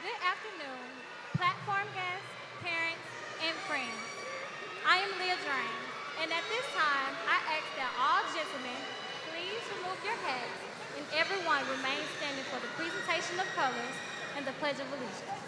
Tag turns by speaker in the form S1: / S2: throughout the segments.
S1: Good afternoon, platform guests, parents, and friends. I am Leah Drain, and at this time, I ask that all gentlemen please remove your hats and everyone remain standing for the presentation of colors and the Pledge of Allegiance.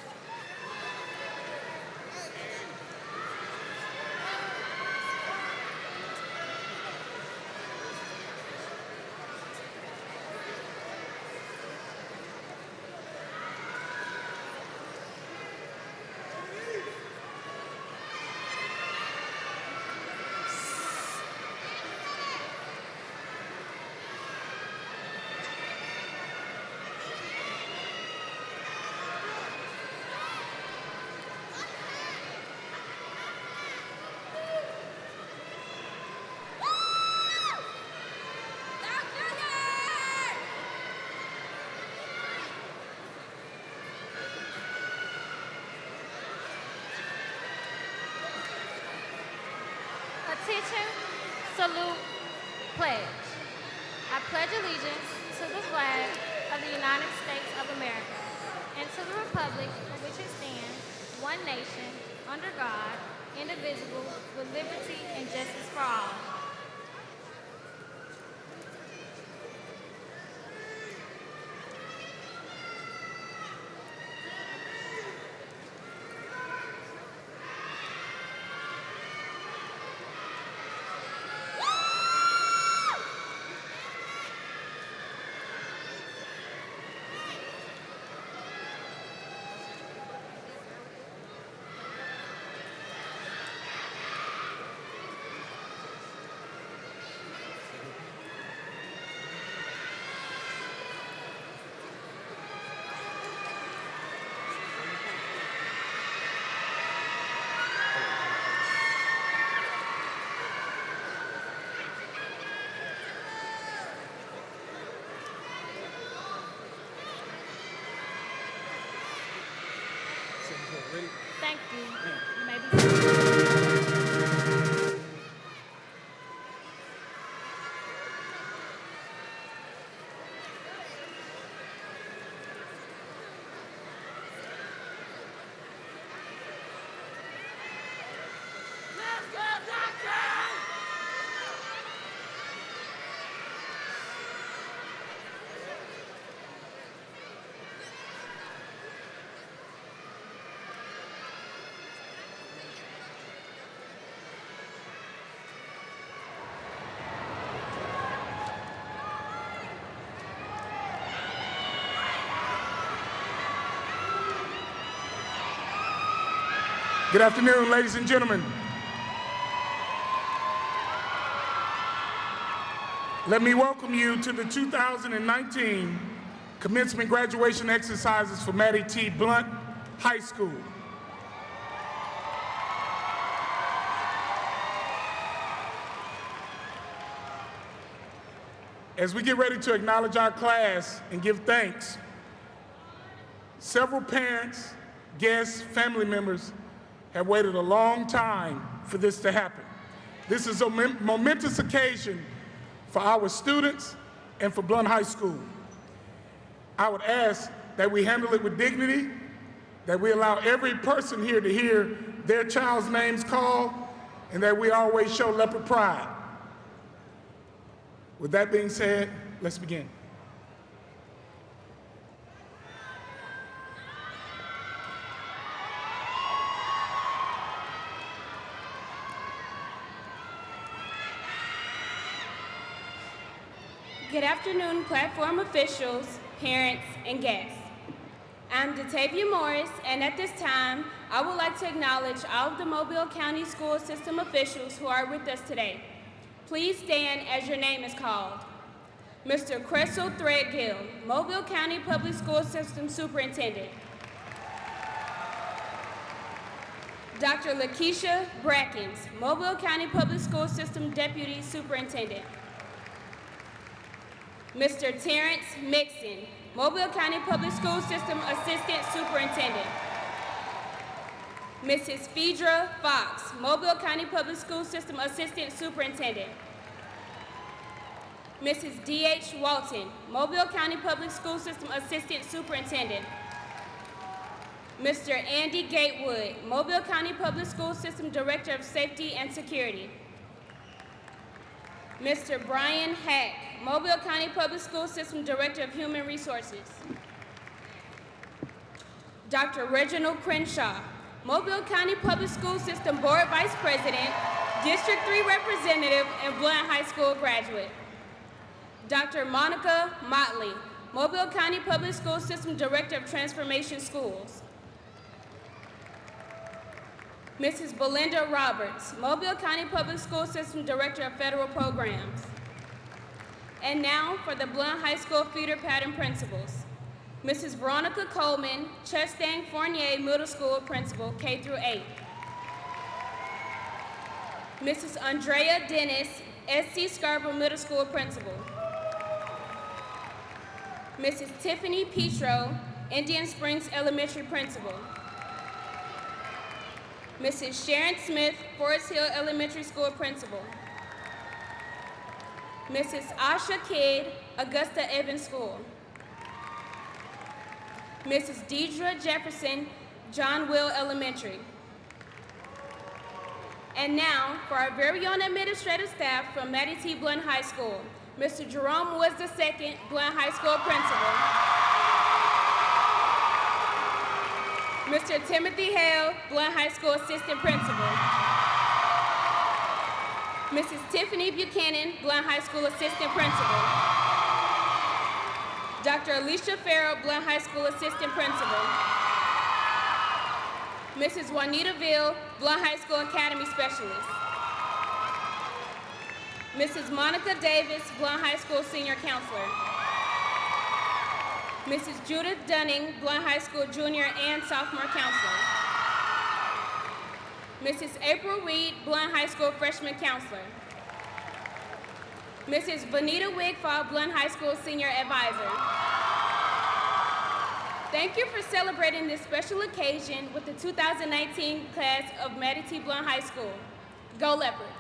S1: Attention, salute, pledge. I pledge allegiance to the flag of the United States of America and to the republic for which it stands, one nation, under God, indivisible, with liberty and justice for all. Thank you. You may be seated.
S2: Good afternoon, ladies and gentlemen. Let me welcome you to the 2019 commencement graduation exercises for Mattie T. Blount High School. As we get ready to acknowledge our class and give thanks, several parents, guests, family members have waited a long time for this to happen. This is a momentous occasion for our students and for Blount High School. I would ask that we handle it with dignity, that we allow every person here to hear their child's names called, and that we always show leopard pride. With that being said, let's begin.
S3: Good afternoon, platform officials, parents, and guests. I'm Detavia Morris, and at this time, I would like to acknowledge all of the Mobile County School System officials who are with us today. Please stand as your name is called. Mr. Cressel Threadgill, Mobile County Public School System Superintendent. Dr. Lakeisha Brackens, Mobile County Public School System Deputy Superintendent. Mr. Terrence Mixon, Mobile County Public School System Assistant Superintendent. Mrs. Phaedra Fox, Mobile County Public School System Assistant Superintendent. Mrs. D.H. Walton, Mobile County Public School System Assistant Superintendent. Mr. Andy Gatewood, Mobile County Public School System Director of Safety and Security. Mr. Brian Hack, Mobile County Public School System Director of Human Resources. Dr. Reginald Crenshaw, Mobile County Public School System Board Vice President, District 3 Representative, and Blount High School graduate. Dr. Monica Motley, Mobile County Public School System Director of Transformation Schools. Mrs. Belinda Roberts, Mobile County Public School System Director of Federal Programs. And now for the Blount High School feeder pattern principals. Mrs. Veronica Coleman, Chestang Fournier Middle School Principal, K through 8. Mrs. Andrea Dennis, SC Scarborough Middle School Principal. Mrs. Tiffany Petro, Indian Springs Elementary Principal. Mrs. Sharon Smith, Forest Hill Elementary School Principal. Mrs. Asha Kidd, Augusta Evans School. Mrs. Deidre Jefferson, John Will Elementary. And now, for our very own administrative staff from Mattie T. Blount High School, Mr. Jerome Woods II, Blount High School Principal. Mr. Timothy Hale, Blount High School Assistant Principal. Mrs. Tiffany Buchanan, Blount High School Assistant Principal. Dr. Alicia Farrell, Blount High School Assistant Principal. Mrs. Juanita Ville, Blount High School Academy Specialist. Mrs. Monica Davis, Blount High School Senior Counselor. Mrs. Judith Dunning, Blount High School Junior and Sophomore Counselor. Mrs. April Reed, Blount High School Freshman Counselor. Mrs. Vanita Wigfall, Blount High School Senior Advisor. Thank you for celebrating this special occasion with the 2019 class of Mattie T. Blount High School. Go Leopards!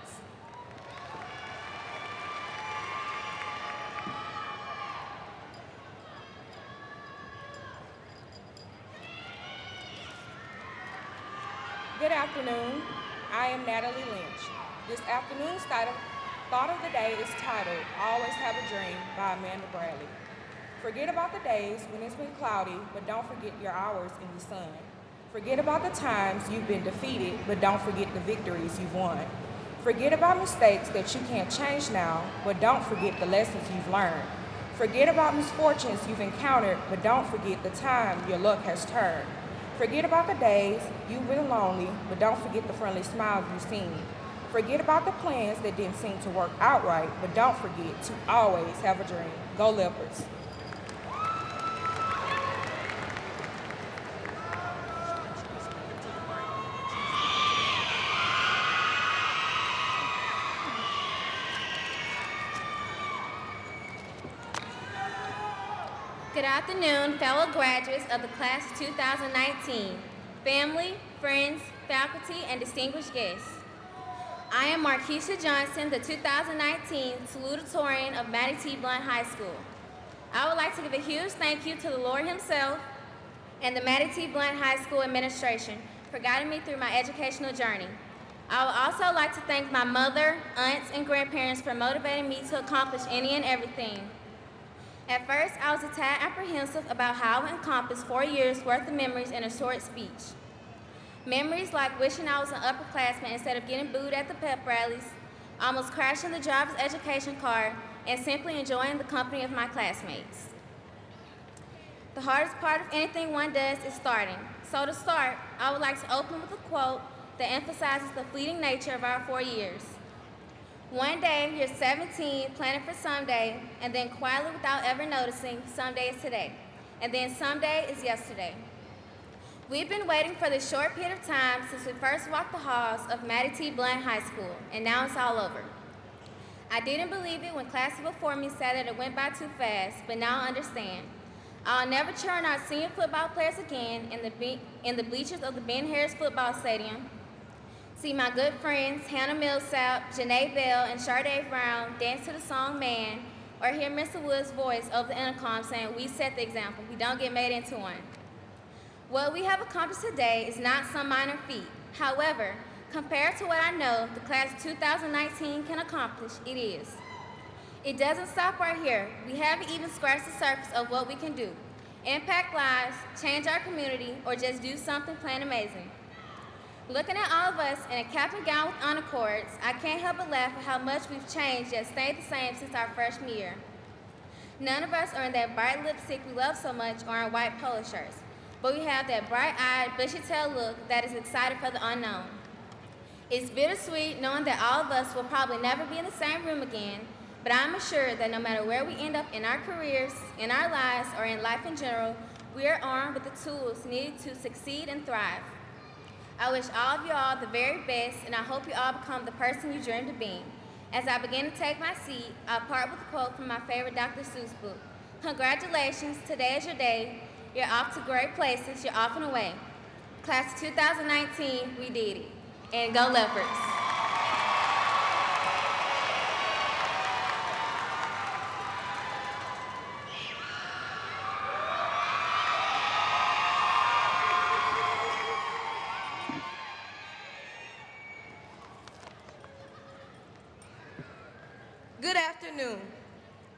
S4: Good afternoon. I am Natalie Lynch. This afternoon's thought of the day is titled, Always Have a Dream by Amanda Bradley. Forget about the days when it's been cloudy, but don't forget your hours in the sun. Forget about the times you've been defeated, but don't forget the victories you've won. Forget about mistakes that you can't change now, but don't forget the lessons you've learned. Forget about misfortunes you've encountered, but don't forget the time your luck has turned. Forget about the days you've been lonely, but don't forget the friendly smiles you've seen. Forget about the plans that didn't seem to work out right, but don't forget to always have a dream. Go Leopards.
S5: Good afternoon, fellow graduates of the class of 2019, family, friends, faculty, and distinguished guests. I am Markeisha Johnson, the 2019 Salutatorian of Mattie T. Blount High School. I would like to give a huge thank you to the Lord himself and the Mattie T. Blount High School administration for guiding me through my educational journey. I would also like to thank my mother, aunts, and grandparents for motivating me to accomplish any and everything. At first, I was a tad apprehensive about how I would encompass 4 years' worth of memories in a short speech. Memories like wishing I was an upperclassman instead of getting booed at the pep rallies, almost crashing the driver's education car, and simply enjoying the company of my classmates. The hardest part of anything one does is starting. So to start, I would like to open with a quote that emphasizes the fleeting nature of our 4 years. One day, you're 17, planning for someday, and then quietly without ever noticing, someday is today, and then someday is yesterday. We've been waiting for this short period of time since we first walked the halls of Mattie T. Blount High School, and now it's all over. I didn't believe it when classes before me said that it went by too fast, but now I understand. I'll never cheer on our senior football players again in the bleachers of the Ben Harris Football Stadium, see my good friends Hannah Millsap, Janae Bell, and Sharday Brown dance to the song Man, or hear Mr. Wood's voice over the intercom saying, "We set the example, we don't get made into one." What we have accomplished today is not some minor feat. However, compared to what I know the class of 2019 can accomplish, it is. It doesn't stop right here. We haven't even scratched the surface of what we can do. Impact lives, change our community, or just do something plain amazing. Looking at all of us in a cap and gown with honor cords, I can't help but laugh at how much we've changed yet stayed the same since our freshman year. None of us are in that bright lipstick we love so much or in white polo shirts, but we have that bright-eyed, bushy-tailed look that is excited for the unknown. It's bittersweet knowing that all of us will probably never be in the same room again, but I'm assured that no matter where we end up in our careers, in our lives, or in life in general, we are armed with the tools needed to succeed and thrive. I wish all of you all the very best, and I hope you all become the person you dreamed of being. As I begin to take my seat, I'll part with a quote from my favorite Dr. Seuss book. Congratulations, today is your day. You're off to great places, you're off and away. Class of 2019, we did it. And go Leopards.
S6: Good afternoon.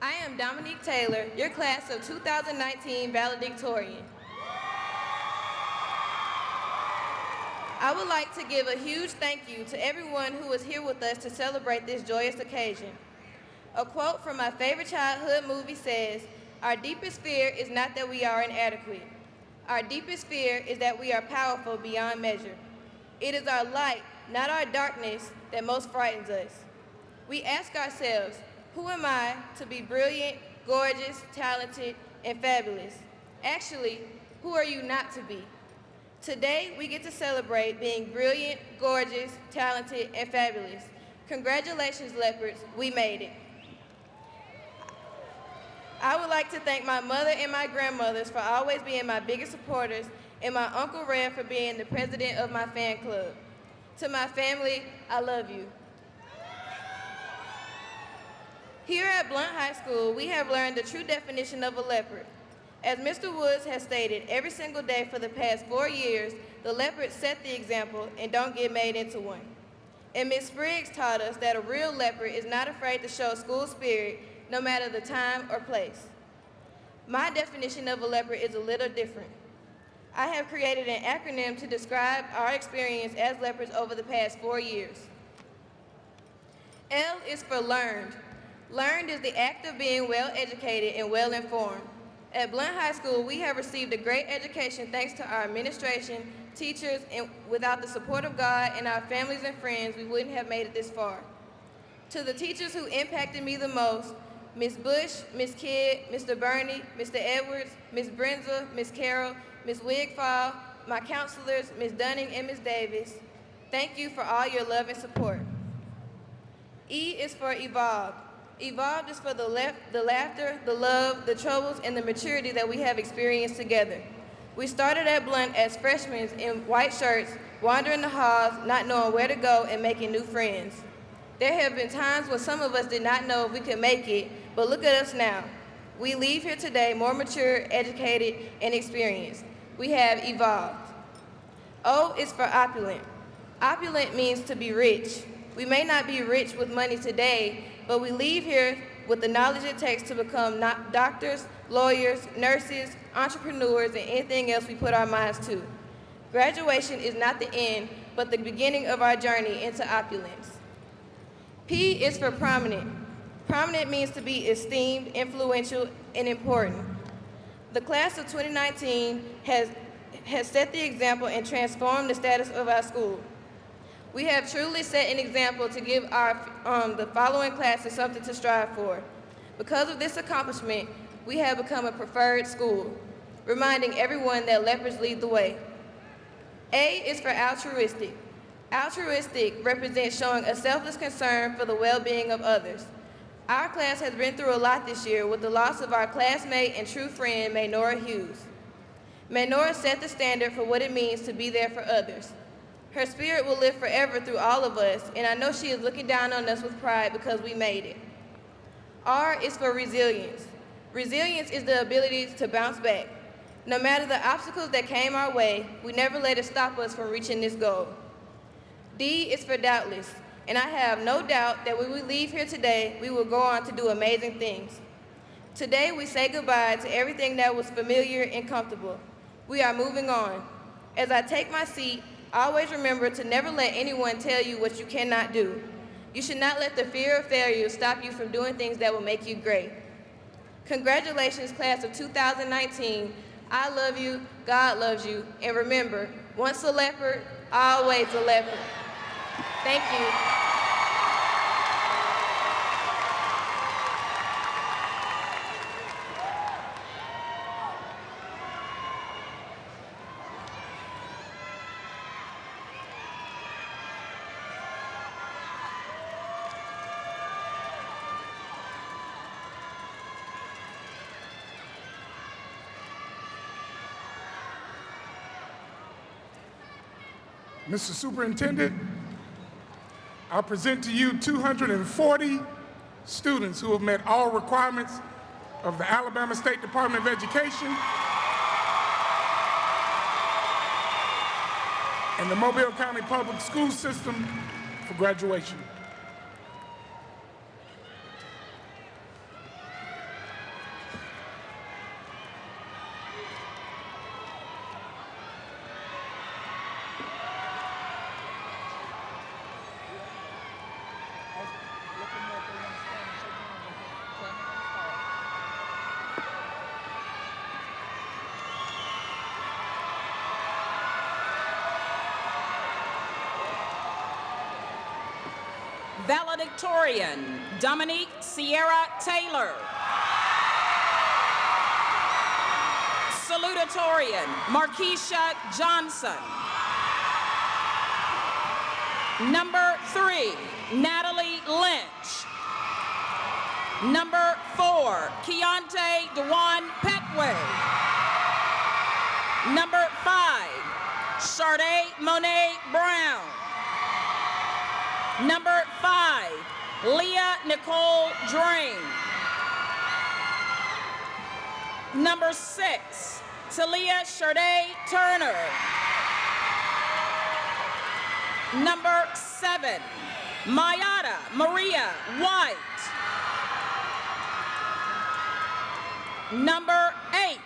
S6: I am Dominique Taylor, your class of 2019 Valedictorian. I would like to give a huge thank you to everyone who is here with us to celebrate this joyous occasion. A quote from my favorite childhood movie says, "Our deepest fear is not that we are inadequate. Our deepest fear is that we are powerful beyond measure. It is our light, not our darkness, that most frightens us. We ask ourselves, who am I to be brilliant, gorgeous, talented, and fabulous? Actually, who are you not to be? Today, we get to celebrate being brilliant, gorgeous, talented, and fabulous. Congratulations, Leopards, we made it." I would like to thank my mother and my grandmothers for always being my biggest supporters, and my Uncle Red for being the president of my fan club. To my family, I love you. Here at Blount High School, we have learned the true definition of a leopard. As Mr. Woods has stated, every single day for the past 4 years, the leopards set the example and don't get made into one. And Ms. Spriggs taught us that a real leopard is not afraid to show school spirit, no matter the time or place. My definition of a leopard is a little different. I have created an acronym to describe our experience as leopards over the past 4 years. L is for learned. Learned is the act of being well educated and well informed. At Blount High School, we have received a great education thanks to our administration, teachers, and without the support of God and our families and friends, we wouldn't have made it this far. To the teachers who impacted me the most, Ms. Bush, Ms. Kidd, Mr. Burney, Mr. Edwards, Ms. Brenza, Ms. Carroll, Ms. Wigfall, my counselors, Ms. Dunning and Ms. Davis, thank you for all your love and support. E is for Evolve. Evolved is for the laughter, the love, the troubles, and the maturity that we have experienced together. We started at Blount as freshmen in white shirts, wandering the halls, not knowing where to go, and making new friends. There have been times when some of us did not know if we could make it, but look at us now. We leave here today more mature, educated, and experienced. We have evolved. O is for opulent. Opulent means to be rich. We may not be rich with money today, but we leave here with the knowledge it takes to become doctors, lawyers, nurses, entrepreneurs, and anything else we put our minds to. Graduation is not the end, but the beginning of our journey into opulence. P is for prominent. Prominent means to be esteemed, influential, and important. The class of 2019 has set the example and transformed the status of our school. We have truly set an example to give the following classes something to strive for. Because of this accomplishment, we have become a preferred school, reminding everyone that leopards lead the way. A is for altruistic. Altruistic represents showing a selfless concern for the well-being of others. Our class has been through a lot this year with the loss of our classmate and true friend, Maynora Hughes. Maynora set the standard for what it means to be there for others. Her spirit will live forever through all of us, and I know she is looking down on us with pride because we made it. R is for resilience. Resilience is the ability to bounce back. No matter the obstacles that came our way, we never let it stop us from reaching this goal. D is for doubtless, and I have no doubt that when we leave here today, we will go on to do amazing things. Today, we say goodbye to everything that was familiar and comfortable. We are moving on. As I take my seat, always remember to never let anyone tell you what you cannot do. You should not let the fear of failure stop you from doing things that will make you great. Congratulations, class of 2019. I love you, God loves you, and remember, once a leopard, always a leopard. Thank you.
S2: Mr. Superintendent, I present to you 240 students who have met all requirements of the Alabama State Department of Education and the Mobile County Public School System for graduation.
S7: Valedictorian, Dominique Taylor. Salutatorian, Markeisha Johnson. Number 3, Natalie Lynch. Number 4, Keontae Dewan Petway. Number 5, Sharday Monet Brown. Number 5, Leah Nicole Drain. Number 6, Talia Sharday Turner. Number 7, Mayada Maria White. Number 8,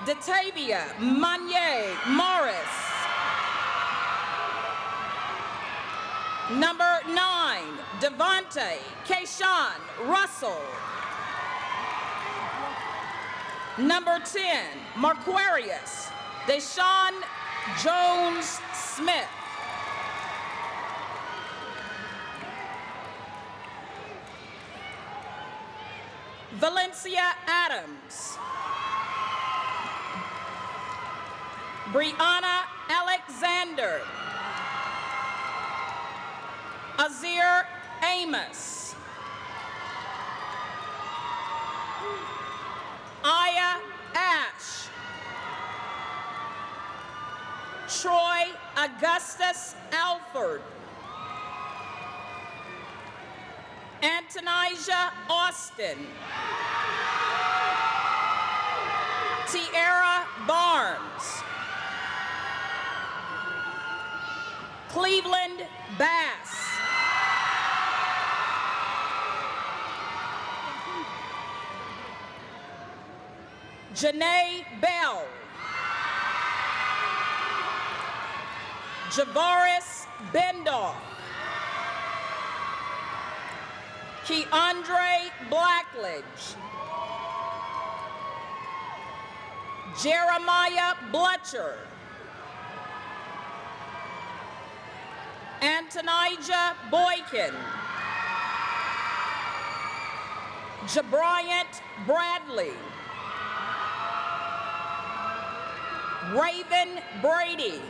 S7: Detavia Manye Morris. Number 9, Devontae Kayshawn Russell. Number 10, Marquarius Deshaun Jones Smith. Valencia Adams. Brianna Alexander. Azir Amos. Aya Ash. Troy Augustus Alford. Antonijah Austin. Tierra Barnes. Cleveland Bass. Janae Bell. Javaris Bendoff. Keandre Blackledge. Jeremiah Bletcher. Antonijah Boykin. Jabriant Bradley. Raven Brady.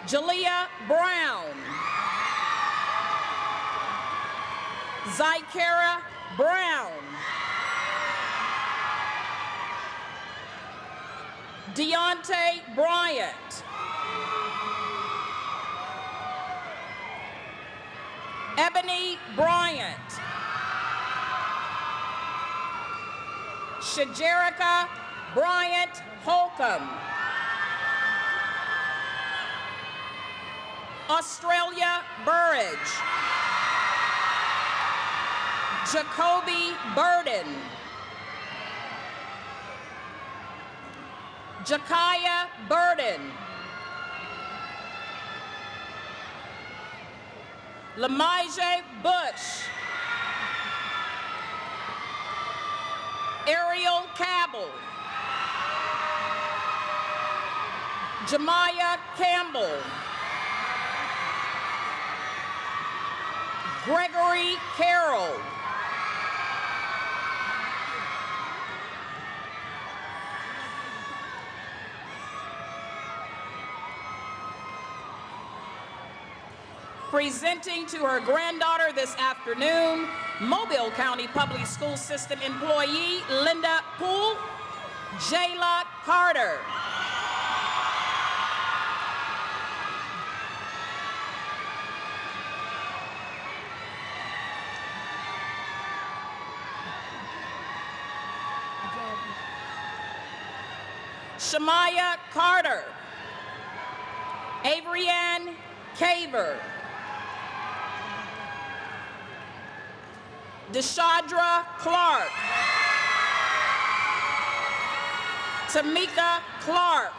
S7: Jalea Brown. Zykara Brown. Deontay Bryant. Ebony Bryant. Shajerica Bryant Holcomb. Australia Burridge. Jacoby Burden. Jakaya Burden. Lamijah Bush. Ariel Cabell. Jemiah Campbell. Gregory Carroll. Presenting to her granddaughter this afternoon, Mobile County Public School System employee Linda Poole, Jayla Carter. Shamaya Carter. Avrianne Caver. Deshadra Clark. Tamika Clark.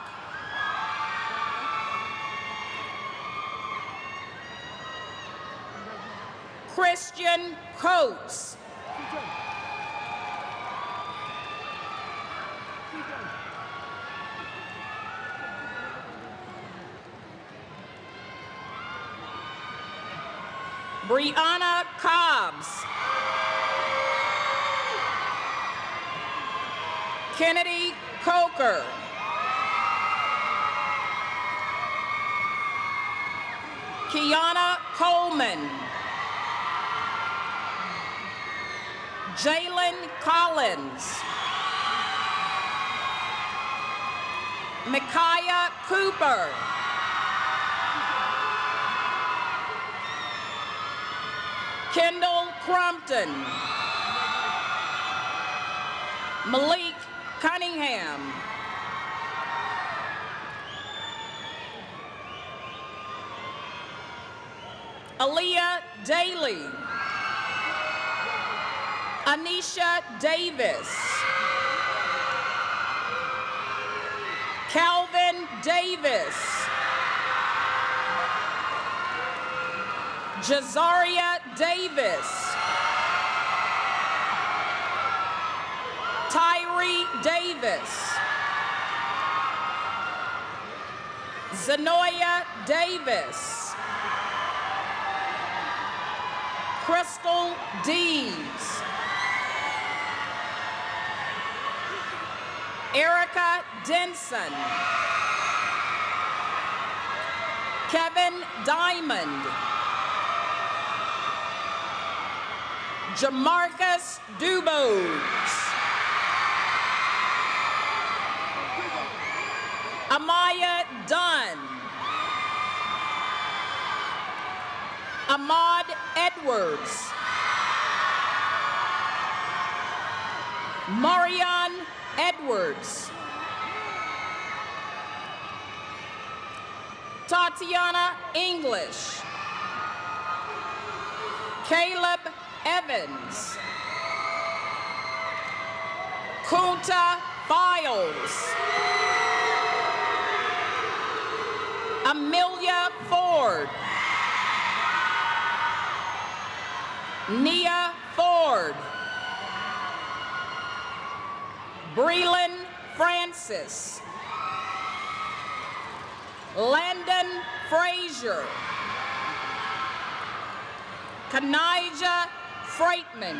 S7: Christian Coates. Brianna Cobbs. Kennedy Coker. Kiana Coleman. Jalen Collins. Micaiah Cooper. Kendall Crumpton. Malik Cunningham. Aaliyah Daly. Anisha Davis. Calvin Davis. Jazaria Davis. Tyree Davis. Zenoya Davis. Crystal Dees. Erica Denson. Kevin Diamond. Jamarcus Dubose. Amaya Dunn. Ahmad Edwards. Marion Edwards. Tatiana English. Caleb Evans. Kunta Files. Amelia Ford. Nia Ford. Breland Francis. Landon Frazier. Kanijah Freightman.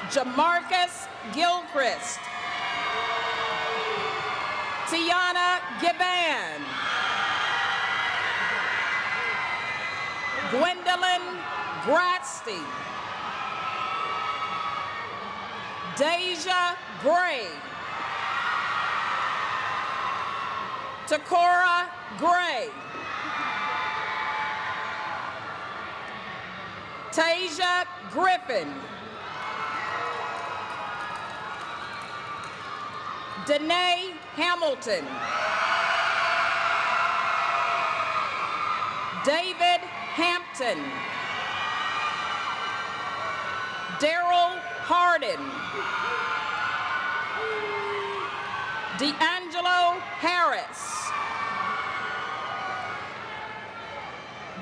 S7: Jamarcus Gilchrist. Tiana Givan. Gwendolyn Gratzty. Deja Gray. Takora Gray. Tasia Griffin. Danae Hamilton. David Hampton. Daryl Hardin. D'Angelo Harris.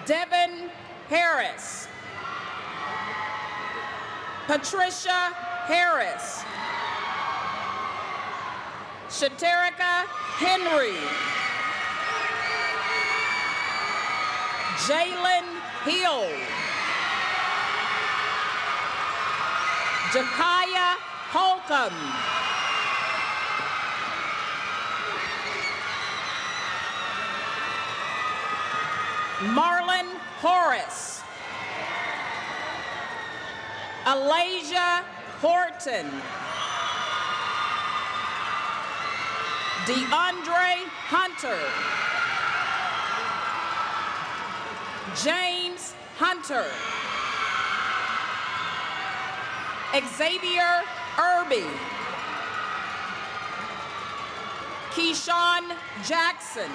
S7: Devin Harris. Patricia Harris. Shaterika Henry. Jalen Hill. Jakaya Holcomb. Marlon Horace. Alasia Horton. DeAndre Hunter. James Hunter. Xavier Irby. Keyshawn Jackson.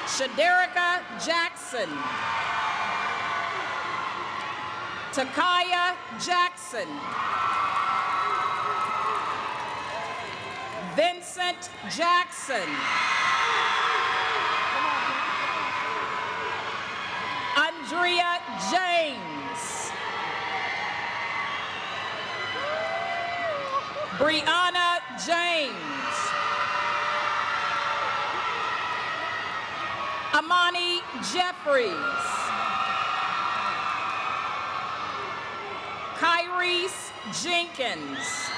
S7: Shaderika Jackson. Takaya Jackson. Vincent Jackson. Andrea James. Brianna James. Amani Jeffries. Kyrese Jenkins.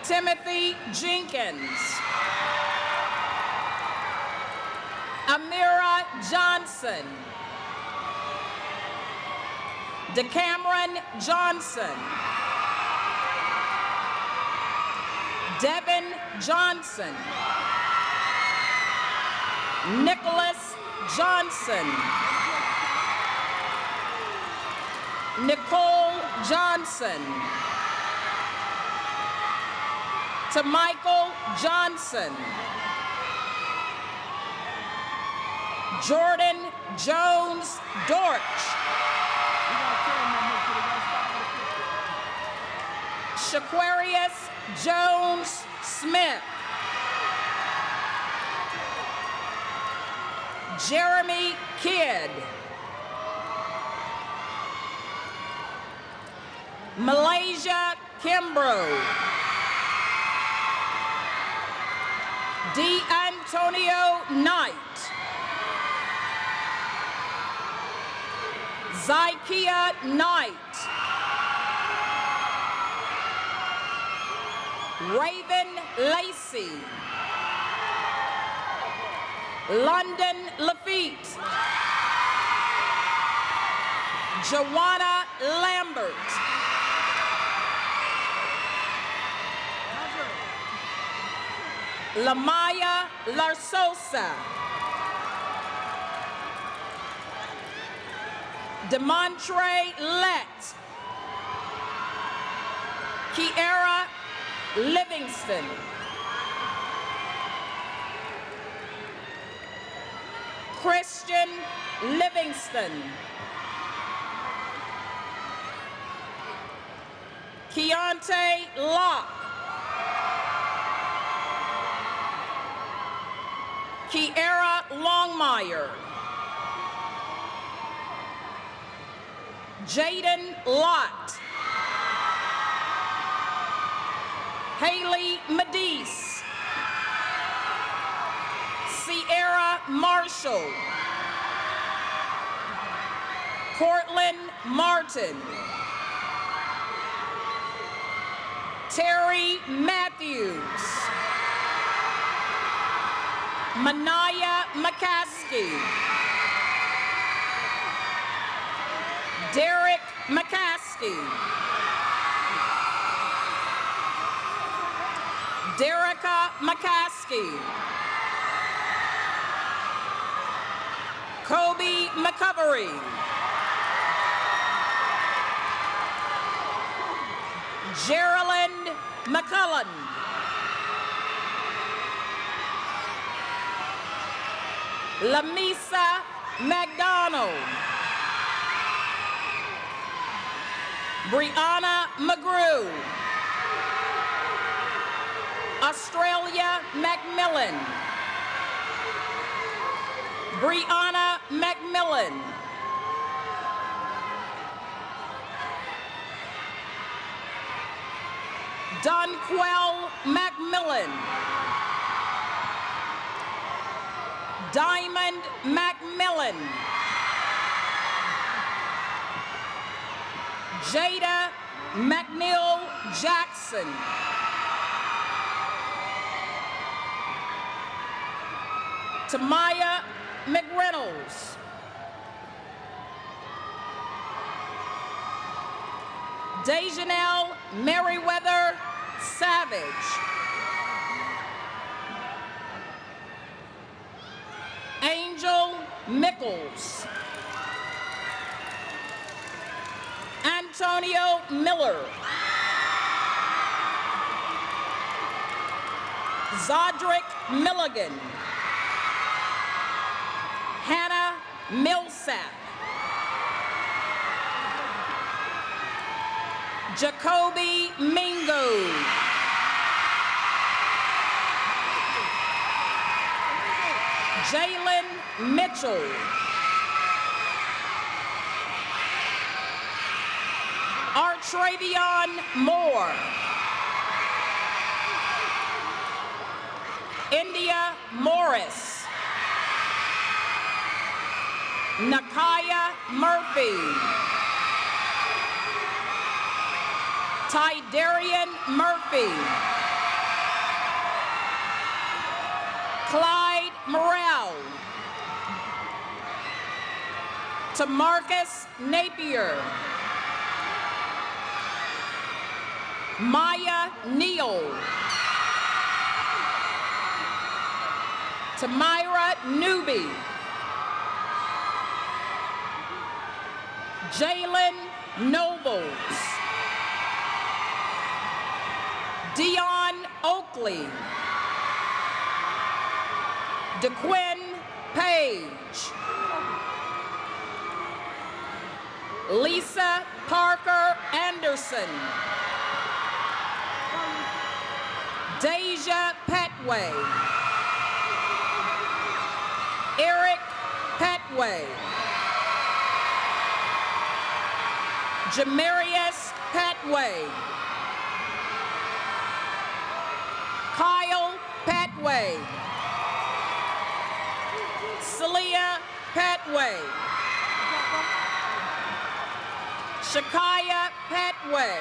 S7: Timothy Jenkins. Amira Johnson. DeCameron Johnson. Devin Johnson. Nicholas Johnson. Nicole Johnson. To Michael Johnson. Jordan Jones Dortch. Shaquarius Jones Smith. Jeremy Kidd. Malaysia Kimbrough. D'Antonio Knight. Zykia Knight. Raven Lacey. London Lafitte. Joanna Lambert. Lamaya Larsosa. Demontre Lett. Kiera Livingston. Christian Livingston. Keontae Locke. Kiera Longmire. Jaden Lott. Haley Medise. Sierra Marshall. Cortland Martin. Terry Matthews. Manaya McCaskey. Derek McCaskey. Derica McCaskey. Kobe McCovery. Geraldine McCullen. Lamisa McDonald. Brianna McGrew. Australia McMillan. Brianna McMillan. Donquell McMillan. Diamond McMillan. Jada McNeil Jackson. Tamaya McReynolds. Dejanelle Merriweather Savage. Angel Mickles. Antonio Miller. Zodrick Milligan. Hannah Millsap. Jacoby Mingo. Jalen Mitchell. Artravion Moore. India Morris. Nakaya Murphy. Tydarian Murphy. Clyde Morrell. Tamarcus Napier. Maya Neal. Tamira Newby. Jalen Nobles. Dion Oakley. DeQuinn Page. Lisa Parker Anderson. Deja Petway. Eric Petway. Jamarius Petway. Kyle Petway. Celia Petway. Shakaya Petway.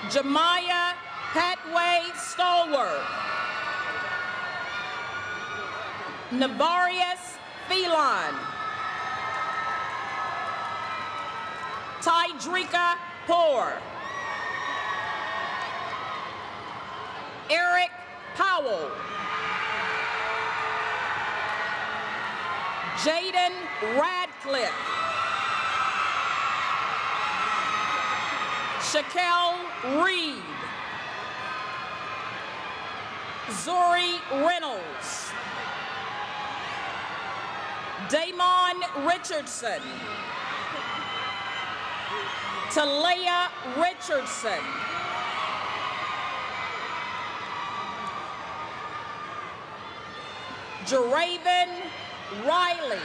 S7: Jemiah Petway Stolworth. Navarius Phelan. Tidrika Poor. Eric Powell. Jaden Radcliffe. Shaquille Reed. Zuri Reynolds. Damon Richardson. Talia Richardson. Jeraven Riley.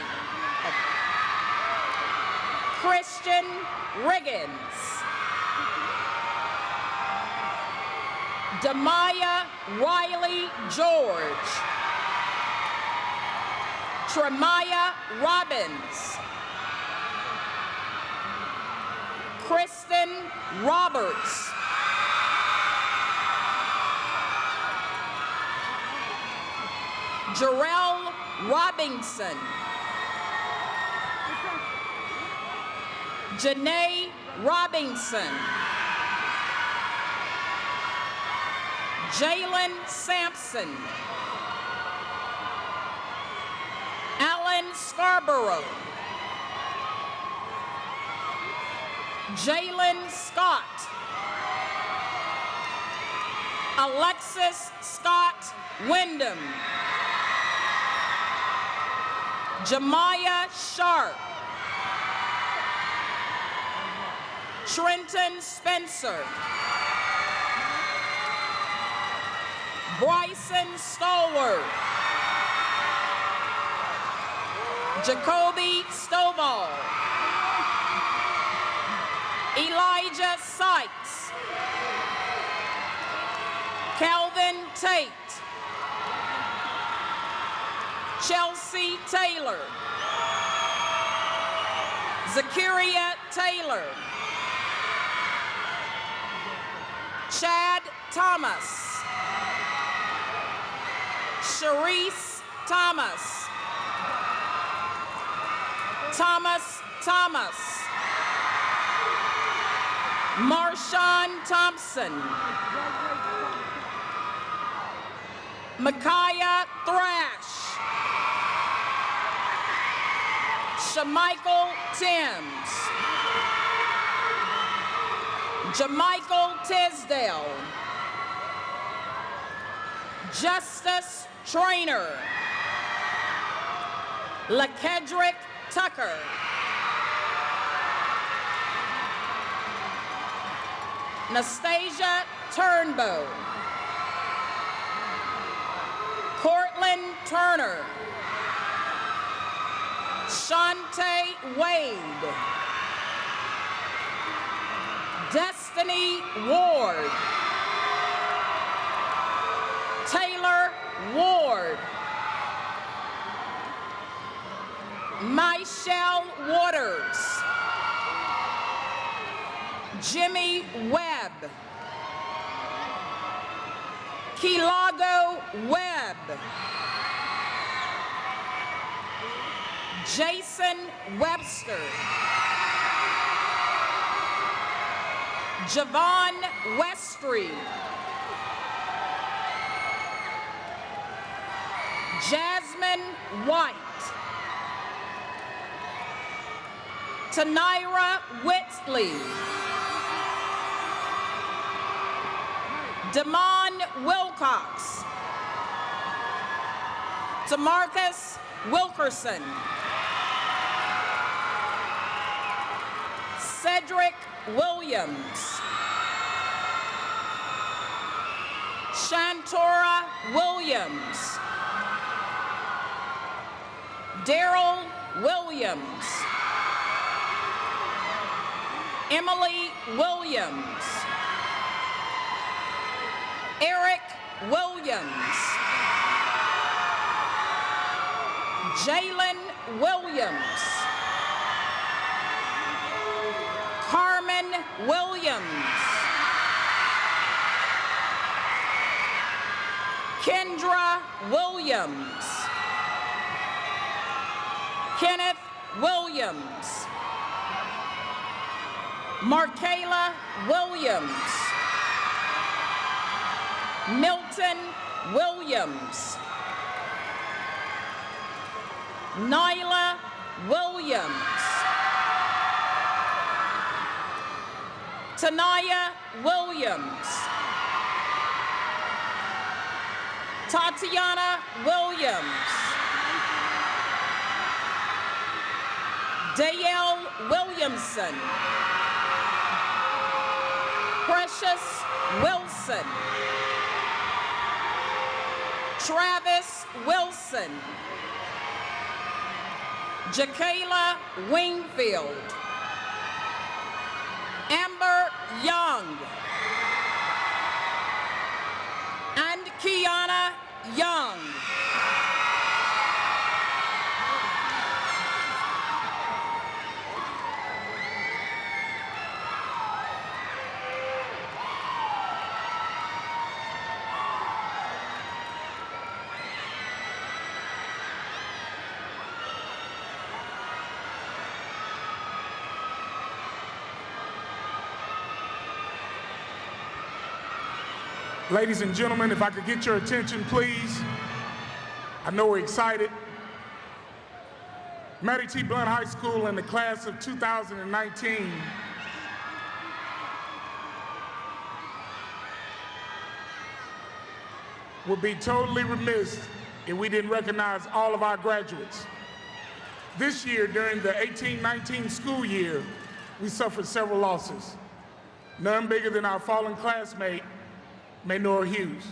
S7: Christian Riggins. Demaya Riley George. Tremaya Robbins. Kristen Roberts. Jarrell Robinson. Janae Robinson. Jalen Sampson. Alan Scarborough. Jalen Scott. Alexis Scott Wyndham. Jemiah Sharp. Trenton Spencer. Bryson Stolworth. Jacoby Stovall. Elijah Sykes. Calvin Tate. Chelsea Taylor. Zakiria Taylor. Chad Thomas. Sharice Thomas. Thomas Thomas. Marshawn Thompson. Micaiah Thrash. Shamichael Timms. Jamichael Tisdale. Justice Trainer. LaKedrick Tucker. Nastasia Turnbow. Cortland Turner. Shante Wade. Destiny Ward. Taylor Ward. Michelle Waters. Jimmy Webb. Kilago Webb. Jason Webster. Javon Westry. Jasmine White. Tanira Whitley. Damon Wilcox. Tamarcus Wilkerson. Cedric Williams. Shantora Williams. Daryl Williams. Emily Williams. Eric Williams. Jalen Williams. Carmen Williams. Kendra Williams. Kenneth Williams. Markayla Williams. Milton Williams. Nyla Williams. Tanaya Williams. Tatiana Williams. Dale Williamson. Precious Wilson. Travis Wilson. Jakayla Wingfield. Amber Young. And Kiana Young.
S2: Ladies and gentlemen, if I could get your attention, please. I know we're excited. Mattie T. Blount High School in the class of 2019 would be totally remiss if we didn't recognize all of our graduates. This year, during the 18-19 school year, we suffered several losses, none bigger than our fallen classmate, Maynora Hughes.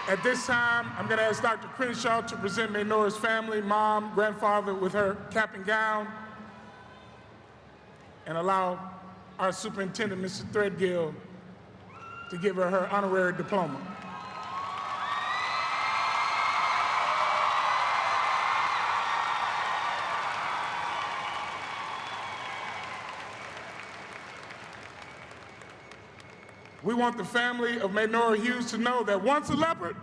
S2: At this time, I'm going to ask Dr. Crenshaw to present Maynora's family, mom, grandfather, with her cap and gown, and allow our superintendent, Mr. Threadgill, to give her her honorary diploma. We want the family of Maynora Hughes to know that once a leopard,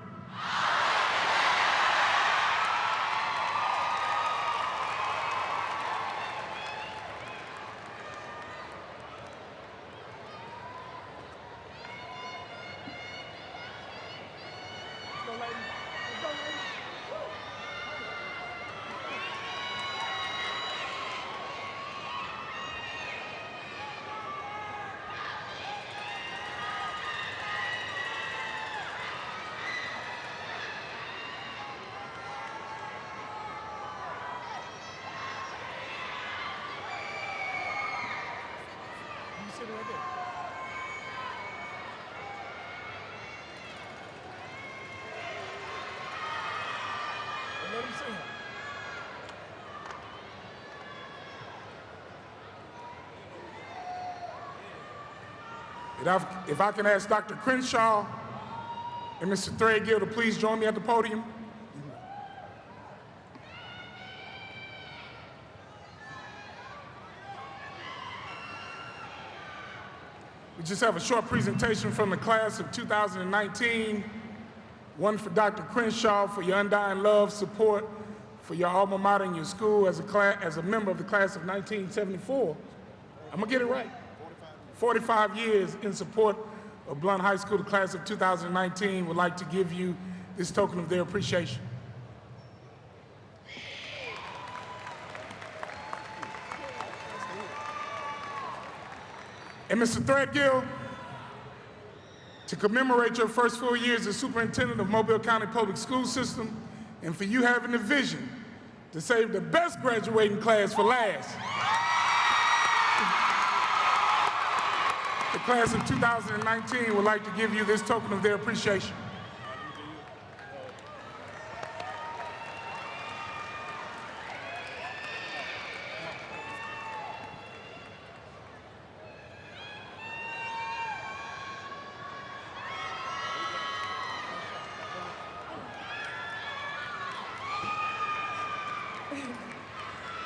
S2: if I can ask Dr. Crenshaw and Mr. Threadgill to please join me at the podium. We just have a short presentation from the class of 2019, one for Dr. Crenshaw for your undying love, support for your alma mater and your school as a member of the class of 1974. I'm gonna get it right. 45 years in support of Blount High School, the class of 2019, would like to give you this token of their appreciation. And Mr. Threadgill, to commemorate your first 4 years as superintendent of Mobile County Public School System, and for you having the vision to save the best graduating class for last, The class of 2019 would like to give you this token of their appreciation.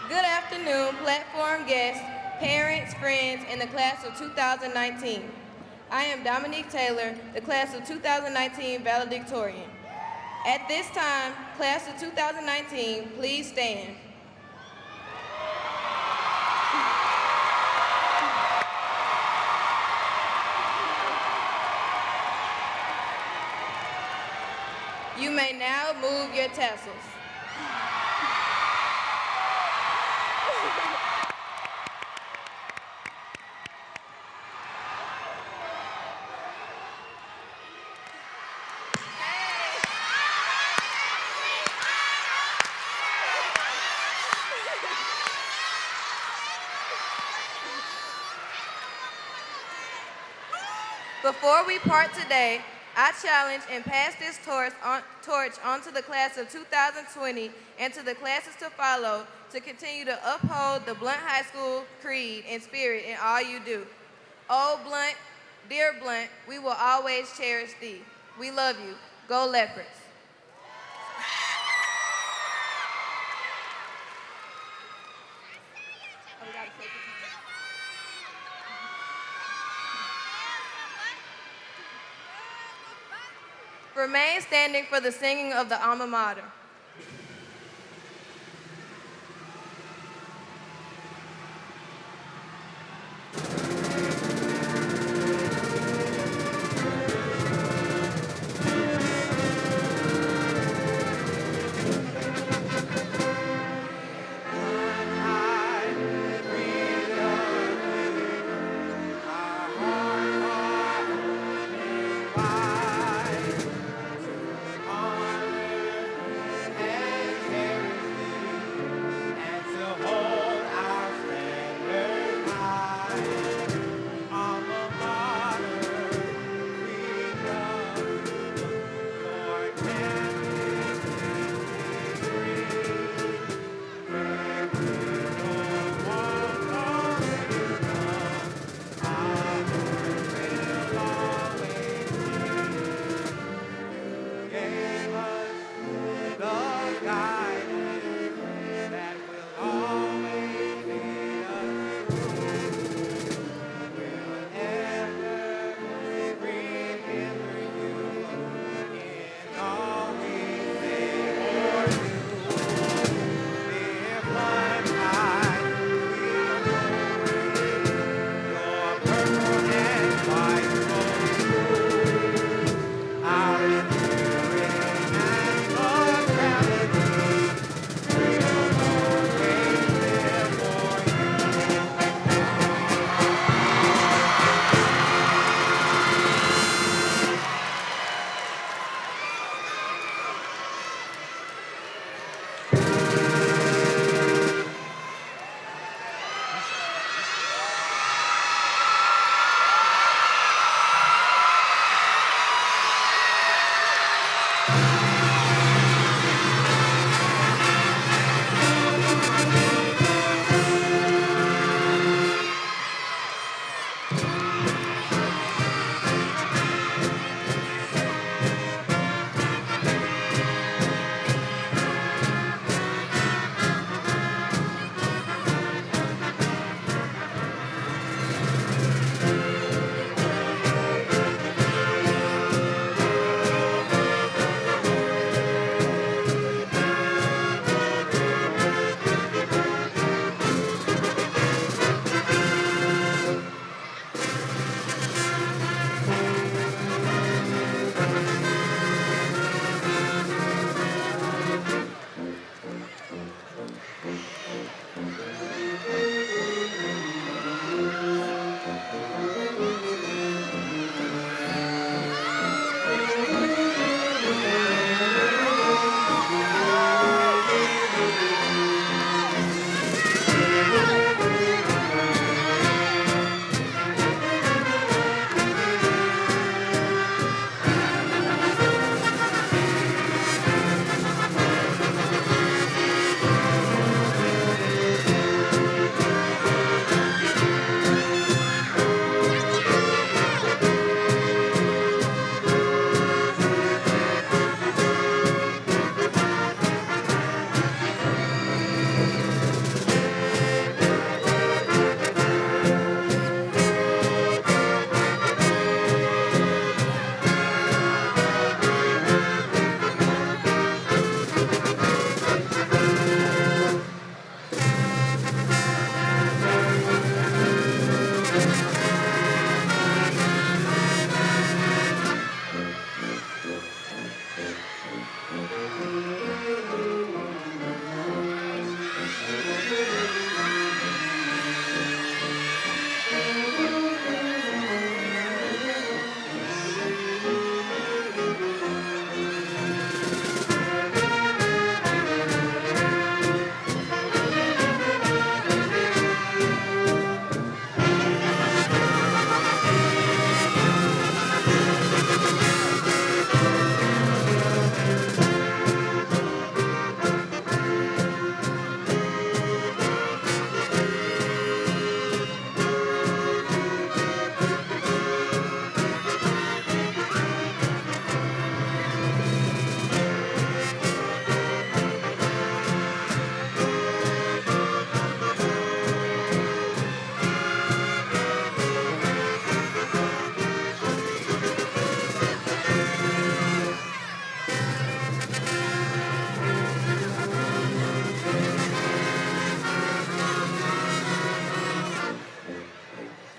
S6: Good afternoon, platform guests, parents, friends, and the class of 2019. I am Dominique Taylor, the class of 2019 valedictorian. At this time, class of 2019, please stand. You may now move your tassels. Before we part today, I challenge and pass this torch onto the class of 2020 and to the classes to follow to continue to uphold the Blount High School creed and spirit in all you do. Oh, Blount, dear Blount, we will always cherish thee. We love you. Go Leopards. Remain standing for the singing of the Alma Mater.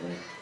S8: Good.